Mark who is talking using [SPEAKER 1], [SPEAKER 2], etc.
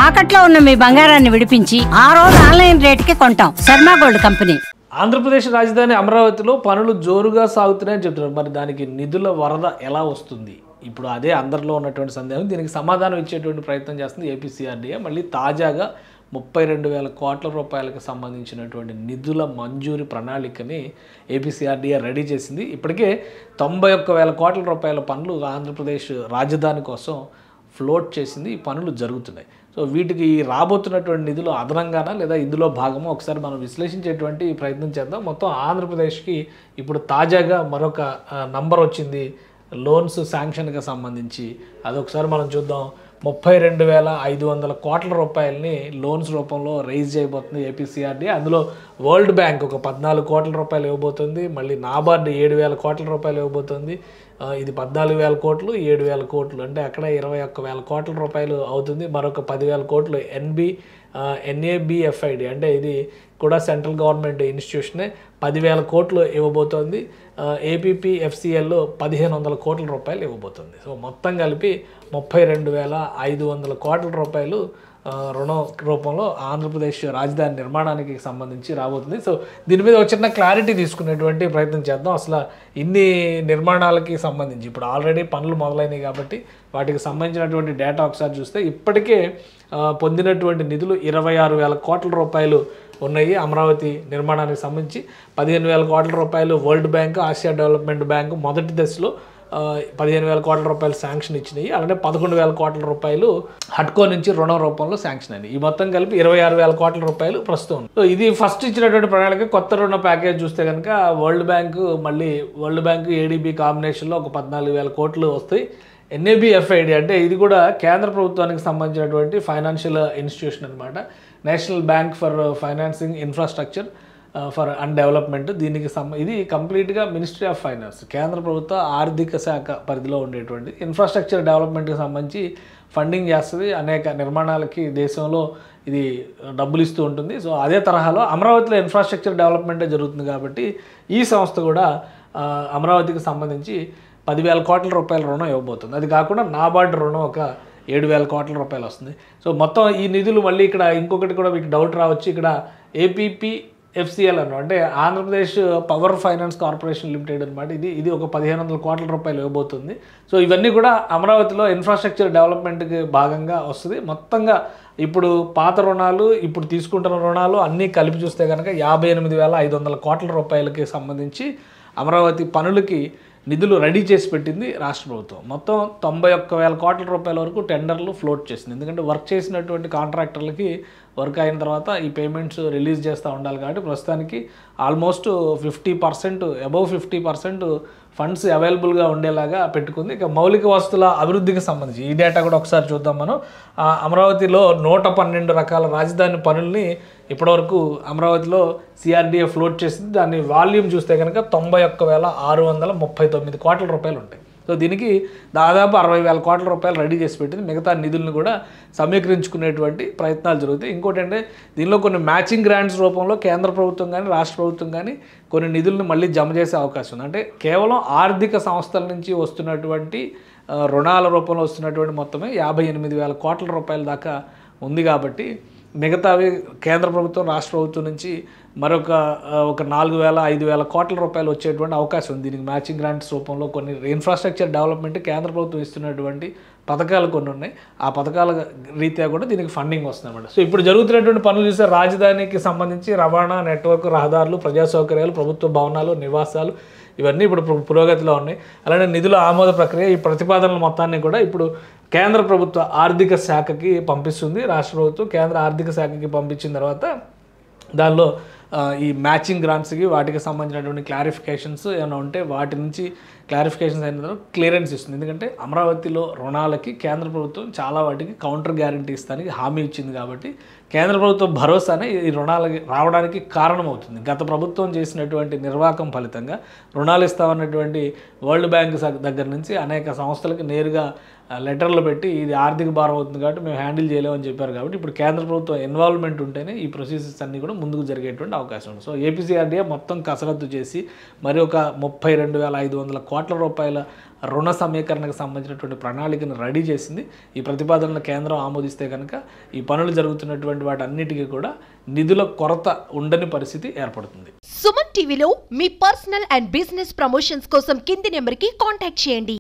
[SPEAKER 1] తాకట్లో ఉన్న మీ బంగారాన్ని విడిపించి ఆ రోజు ఆన్లైన్ రేటుకి కొంటాం. Sharma gold company.
[SPEAKER 2] ఆంధ్రప్రదేశ్ రాజధాని అమరావతిలో పనులు జోరుగా సాగుతున్నాయని చెప్తున్నారు. మరి దానికి నిధుల వరద ఎలా వస్తుంది? ఇప్పుడు అదే అందరిలో ఉన్నటువంటి సందేహం. దీనికి సమాధానం ఇచ్చేటువంటి ప్రయత్నం చేస్తుంది ఏపీసీఆర్డీఏ. మళ్ళీ తాజాగా 32,000 కోట్ల రూపాయలకు సంబంధించినటువంటి నిధుల మంజూరు ప్రణాళికని ఏపీసీఆర్డీఏ రెడీ చేసింది. ఇప్పటికే 91,000 కోట్ల రూపాయల పనులు ఆంధ్రప్రదేశ్ రాజధాని కోసం ఫ్లోట్ చేసింది. ఈ పనులు జరుగుతున్నాయి. సో వీటికి రాబోతున్నటువంటి నిధులు అదనంగానా లేదా ఇందులో భాగమో ఒకసారి మనం విశ్లేషించేటువంటి ప్రయత్నం చేద్దాం. మొత్తం ఆంధ్రప్రదేశ్కి ఇప్పుడు తాజాగా మరొక నంబర్ వచ్చింది లోన్స్ శాంక్షన్కి సంబంధించి. అదొకసారి మనం చూద్దాం. 32,500 కోట్ల రూపాయలని లోన్స్ రూపంలో రైజ్ చేయబోతుంది ఏపీసీఆర్డీ. అందులో వరల్డ్ బ్యాంక్ ఒక 14 కోట్ల రూపాయలు ఇవ్వబోతుంది. మళ్ళీ నాబార్డ్ 7,000 కోట్ల రూపాయలు ఇవ్వబోతుంది. ఇది 14,000 కోట్లు, 7,000 కోట్లు, అంటే అక్కడ 21,000 కోట్ల రూపాయలు అవుతుంది. మరొక 10,000 కోట్లు ఎన్ఏబిఎఫ్ఐడి, అంటే ఇది కూడా సెంట్రల్ గవర్నమెంట్ ఇన్స్టిట్యూషనే, 10,000 కోట్లు ఇవ్వబోతోంది. ఏపీపీఎఫ్సిఎల్ 1,500 కోట్ల రూపాయలు ఇవ్వబోతుంది. సో మొత్తం కలిపి 32,500 కోట్ల రూపాయలు రుణం రూపంలో ఆంధ్రప్రదేశ్ రాజధాని నిర్మాణానికి సంబంధించి రాబోతుంది. సో దీని మీద ఒక చిన్న క్లారిటీ తీసుకునేటువంటి ప్రయత్నం చేద్దాం. అసలు ఇన్ని నిర్మాణాలకి సంబంధించి ఇప్పుడు ఆల్రెడీ పనులు మొదలైనవి కాబట్టి వాటికి సంబంధించినటువంటి డేటా ఒకసారి చూస్తే ఇప్పటికే పొందినటువంటి నిధులు 26,000 కోట్ల రూపాయలు ఉన్నాయి. అమరావతి నిర్మాణానికి సంబంధించి 15,000 కోట్ల రూపాయలు world bank, Asia development bank మొదటి దశలో 15,000 కోట్ల రూపాయలు శాంక్షన్ ఇచ్చినాయి. అలానే 11,000 కోట్ల రూపాయలు హట్కో నుంచి రుణం రూపంలో శాంక్షన్ అయినాయి. ఈ మొత్తం కలిపి 26,000 కోట్ల రూపాయలు ప్రస్తుతం. సో ఇది ఫస్ట్ ఇచ్చినటువంటి ప్రణాళిక. కొత్త రుణ ప్యాకేజ్ చూస్తే కనుక వరల్డ్ బ్యాంకు ఏడీబీ కాంబినేషన్లో ఒక 14,000 కోట్లు వస్తాయి. ఎన్ఏబిఎఫ్ఐడి అంటే ఇది కూడా కేంద్ర ప్రభుత్వానికి సంబంధించినటువంటి ఫైనాన్షియల్ ఇన్స్టిట్యూషన్ అనమాట. National bank for financing infrastructure and development. దీనికి ఇది కంప్లీట్గా మినిస్ట్రీ ఆఫ్ ఫైనాన్స్, కేంద్ర ప్రభుత్వ ఆర్థిక శాఖ పరిధిలో ఉండేటువంటి ఇన్ఫ్రాస్ట్రక్చర్ డెవలప్మెంట్కి సంబంధించి ఫండింగ్ చేస్తుంది. అనేక నిర్మాణాలకి దేశంలో ఇది డబ్బులు ఇస్తూ ఉంటుంది. సో అదే తరహాలో అమరావతిలో ఇన్ఫ్రాస్ట్రక్చర్ డెవలప్మెంటే జరుగుతుంది కాబట్టి ఈ సంస్థ కూడా అమరావతికి సంబంధించి 10,000 కోట్ల రూపాయల రుణం ఇవ్వబోతుంది. అది కాకుండా నాబార్డ్ రుణం ఒక 7,000 కోట్ల రూపాయలు వస్తుంది. సో మొత్తం ఈ నిధులు మళ్ళీ ఇక్కడ ఇంకొకటి కూడా మీకు డౌట్ రావచ్చు. ఇక్కడ ఏపీపీఎఫ్సిఎల్ అన్నమాట, అంటే Andhra Pradesh power finance corporation limited అనమాట. ఇది ఒక 1,500 కోట్ల రూపాయలు ఇవ్వబోతుంది. సో ఇవన్నీ కూడా అమరావతిలో ఇన్ఫ్రాస్ట్రక్చర్ డెవలప్మెంట్కి భాగంగా వస్తుంది. మొత్తంగా ఇప్పుడు పాత రుణాలు, ఇప్పుడు తీసుకుంటున్న రుణాలు అన్నీ కలిపి చూస్తే కనుక 58,500 కోట్ల రూపాయలకి సంబంధించి అమరావతి పనులకి నిధులు రెడీ చేసి పెట్టింది రాష్ట్ర ప్రభుత్వం. మొత్తం 91,000 కోట్ల రూపాయల వరకు టెండర్లు ఫ్లోట్ చేసింది. ఎందుకంటే వర్క్ చేసినటువంటి కాంట్రాక్టర్లకి వర్క్ అయిన తర్వాత ఈ పేమెంట్స్ రిలీజ్ చేస్తూ ఉండాలి కాబట్టి ప్రస్తుతానికి ఆల్మోస్ట్ 50%, అబవ్ 50% ఫండ్స్ అవైలబుల్గా ఉండేలాగా పెట్టుకుంది. ఇక మౌలిక వస్తువుల అభివృద్ధికి సంబంధించి ఈ డేటా కూడా ఒకసారి చూద్దాం మనం. అమరావతిలో 112 రకాల రాజధాని పనుల్ని ఇప్పటివరకు అమరావతిలో సిఆర్డీఏ ఫ్లోట్ చేసింది. దాని వాల్యూమ్ చూస్తే కనుక 91,639 కోట్ల రూపాయలు ఉంటాయి. సో దీనికి దాదాపు 60,000 కోట్ల రూపాయలు రెడీ చేసి పెట్టింది. మిగతా నిధులను కూడా సమీకరించుకునేటువంటి ప్రయత్నాలు జరుగుతాయి. ఇంకోటి అంటే దీనిలో కొన్ని మ్యాచింగ్ గ్రాంట్స్ రూపంలో కేంద్ర ప్రభుత్వం కానీ రాష్ట్ర ప్రభుత్వం కానీ కొన్ని నిధులను మళ్ళీ జమ చేసే అవకాశం ఉంది. అంటే కేవలం ఆర్థిక సంస్థల నుంచి వస్తున్నటువంటి రుణాల రూపంలో వస్తున్నటువంటి మొత్తమే 58,000 కోట్ల రూపాయల దాకా ఉంది. కాబట్టి మిగతావి కేంద్ర ప్రభుత్వం రాష్ట్ర ప్రభుత్వం నుంచి మరొక 4,000-5,000 కోట్ల రూపాయలు వచ్చేటువంటి అవకాశం ఉంది. దీనికి మ్యాచింగ్ గ్రాంట్స్ రూపంలో కొన్ని ఇన్ఫ్రాస్ట్రక్చర్ డెవలప్మెంట్ కేంద్ర ప్రభుత్వం ఇస్తున్నటువంటి పథకాలు కొన్ని ఉన్నాయి. ఆ పథకాల రీత్యా కూడా దీనికి ఫండింగ్ వస్తుంది అన్నమాట. సో ఇప్పుడు జరుగుతున్నటువంటి పనులు చూస్తే రాజధానికి సంబంధించి రవాణా నెట్వర్క్, రహదారులు, ప్రజా సౌకర్యాలు, ప్రభుత్వ భవనాలు, నివాసాలు ఇవన్నీ ఇప్పుడు పురోగతిలో ఉన్నాయి. అలానే నిధుల ఆమోద ప్రక్రియ, ఈ ప్రతిపాదనల మొత్తాన్ని కూడా ఇప్పుడు కేంద్ర ప్రభుత్వ ఆర్థిక శాఖకి పంపిస్తుంది. రాష్ట్ర ప్రభుత్వం కేంద్ర ఆర్థిక శాఖకి పంపించిన తర్వాత దానిలో ఈ మ్యాచింగ్ గ్రాంట్స్కి వాటికి సంబంధించినటువంటి క్లారిఫికేషన్స్ ఏమైనా ఉంటే వాటి నుంచి క్లారిఫికేషన్స్ అయిన తర్వాత క్లియరెన్స్ ఇస్తుంది. ఎందుకంటే అమరావతిలో రుణాలకి కేంద్ర ప్రభుత్వం చాలా వాటికి కౌంటర్ గ్యారంటీ ఇస్తానికి హామీ ఇచ్చింది. కాబట్టి కేంద్ర ప్రభుత్వ భరోసానే ఈ రుణాలకి రావడానికి కారణమవుతుంది. గత ప్రభుత్వం చేసినటువంటి నిర్వాహకం ఫలితంగా రుణాలు ఇస్తామన్నటువంటి వరల్డ్ బ్యాంక్ దగ్గర నుంచి అనేక సంస్థలకు నేరుగా లెటర్లు పెట్టి ఇది ఆర్థిక భారం అవుతుంది కాబట్టి మేము హ్యాండిల్ చేయలేమని చెప్పారు. కాబట్టి ఇప్పుడు కేంద్ర ప్రభుత్వం ఇన్వాల్వ్మెంట్ ఉంటేనే ఈ ప్రొసీజర్స్ అన్నీ కూడా ముందుకు జరిగేటువంటి అవకాశం ఉంది. సో ఏపీసీఆర్డీఏ మొత్తం కసరత్తు చేసి మరి ఒక 32,500 కోట్ల రూపాయల రుణ సమీకరణకు సంబంధించినటువంటి ప్రణాళికను రెడీ చేసింది. ఈ ప్రతిపాదనను కేంద్రం ఆమోదిస్తే కనుక ఈ పనులు జరుగుతున్నటువంటి వాటన్నిటికీ కూడా నిధుల కొరత ఉండని పరిస్థితి ఏర్పడుతుంది.
[SPEAKER 3] సుమన్ టీవీలో మీ పర్సనల్ అండ్ బిజినెస్ ప్రమోషన్స్ కోసం కింది నెంబర్కి కాంటాక్ట్ చేయండి.